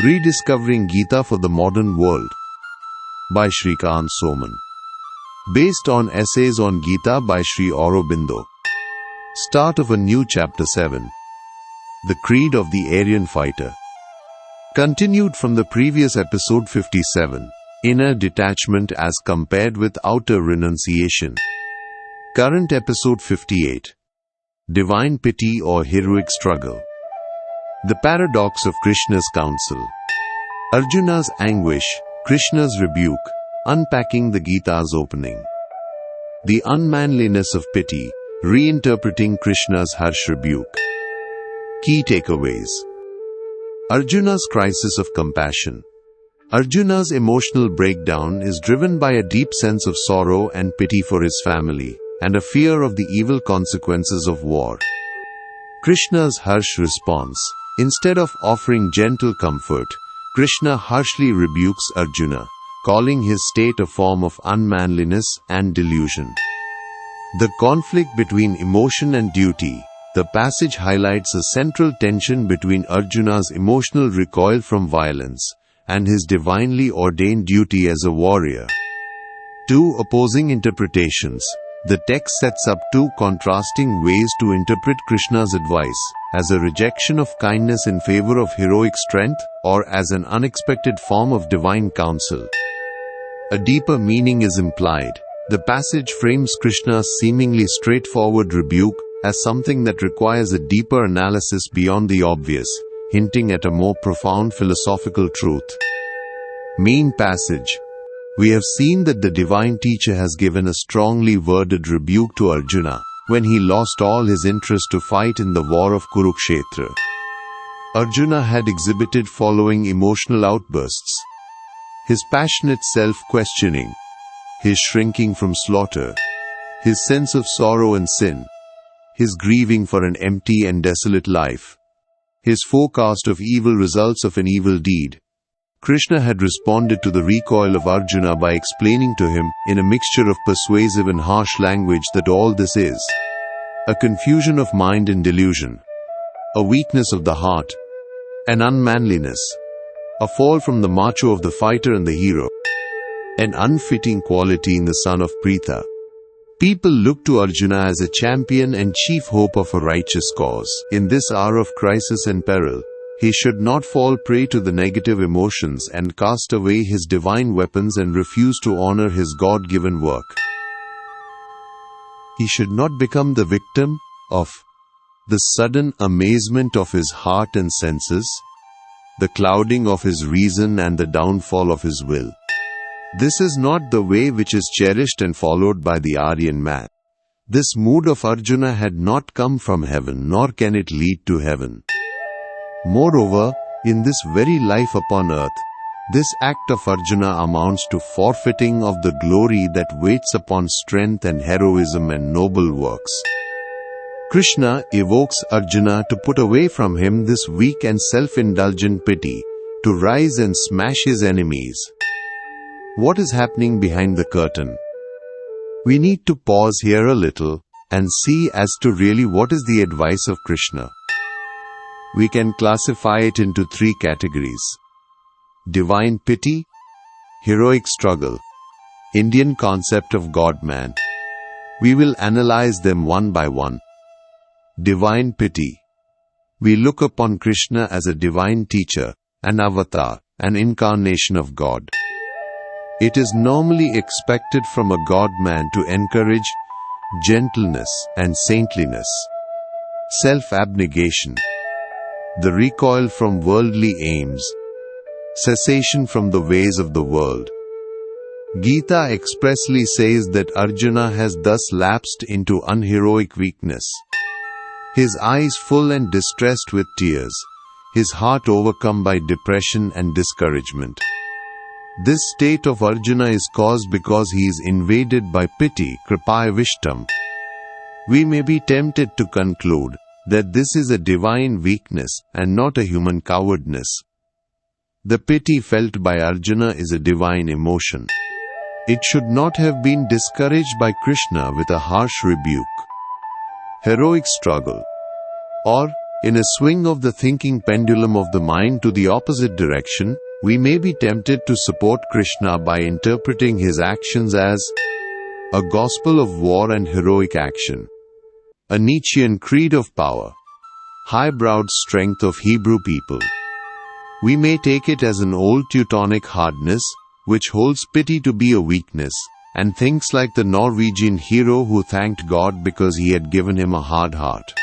Rediscovering Gita for the Modern World by Shrikant Soman. Based on essays on Gita by Sri Aurobindo. Start of a new chapter 7. The Creed of the Aryan Fighter. Continued from the previous episode 57. Inner Detachment as compared with Outer Renunciation. Current episode 58. Divine Pity or Heroic Struggle. The Paradox of Krishna's Counsel. Arjuna's Anguish, Krishna's Rebuke, Unpacking the Gita's Opening. The Unmanliness of Pity, Reinterpreting Krishna's harsh rebuke. Key takeaways. Arjuna's Crisis of Compassion. Arjuna's emotional breakdown is driven by a deep sense of sorrow and pity for his family, and a fear of the evil consequences of war. Krishna's harsh response. Instead of offering gentle comfort, Krishna harshly rebukes Arjuna, calling his state a form of unmanliness and delusion. The conflict between emotion and duty. The passage highlights a central tension between Arjuna's emotional recoil from violence and his divinely ordained duty as a warrior. Two opposing interpretations. The text sets up two contrasting ways to interpret Krishna's advice, as a rejection of kindness in favor of heroic strength, or as an unexpected form of divine counsel. A deeper meaning is implied. The passage frames Krishna's seemingly straightforward rebuke as something that requires a deeper analysis beyond the obvious, hinting at a more profound philosophical truth. Main passage. We have seen that the divine teacher has given a strongly worded rebuke to Arjuna when he lost all his interest to fight in the war of Kurukshetra. Arjuna had exhibited following emotional outbursts: his passionate self-questioning, his shrinking from slaughter, his sense of sorrow and sin, his grieving for an empty and desolate life, his forecast of evil results of an evil deed. Krishna had responded to the recoil of Arjuna by explaining to him, in a mixture of persuasive and harsh language, that all this is a confusion of mind and delusion, a weakness of the heart, an unmanliness, a fall from the macho of the fighter and the hero, an unfitting quality in the son of Pritha. People look to Arjuna as a champion and chief hope of a righteous cause. In this hour of crisis and peril, he should not fall prey to the negative emotions and cast away his divine weapons and refuse to honor his God-given work. He should not become the victim of the sudden amazement of his heart and senses, the clouding of his reason and the downfall of his will. This is not the way which is cherished and followed by the Aryan man. This mood of Arjuna had not come from heaven, nor can it lead to heaven. Moreover, in this very life upon earth, this act of Arjuna amounts to forfeiting of the glory that waits upon strength and heroism and noble works. Krishna evokes Arjuna to put away from him this weak and self-indulgent pity, to rise and smash his enemies. What is happening behind the curtain? We need to pause here a little and see as to really what is the advice of Krishna. We can classify it into three categories: divine pity, heroic struggle, Indian concept of God-man. We will analyze them one by one. Divine pity. We look upon Krishna as a divine teacher, an avatar, an incarnation of God. It is normally expected from a God-man to encourage gentleness and saintliness, self-abnegation, the recoil from worldly aims, cessation from the ways of the world. Gita expressly says that Arjuna has thus lapsed into unheroic weakness. His eyes full and distressed with tears, his heart overcome by depression and discouragement. This state of Arjuna is caused because he is invaded by pity, kripavishtam. We may be tempted to conclude that this is a divine weakness and not a human cowardness. The pity felt by Arjuna is a divine emotion. It should not have been discouraged by Krishna with a harsh rebuke. Heroic struggle, or In a swing of the thinking pendulum of the mind to the opposite direction, we may be tempted to support Krishna by interpreting his actions as a gospel of war and heroic action, a Nietzschean creed of power, high-browed strength of Hebrew people. We may take it as an old Teutonic hardness, which holds pity to be a weakness, and thinks like the Norwegian hero who thanked God because he had given him a hard heart.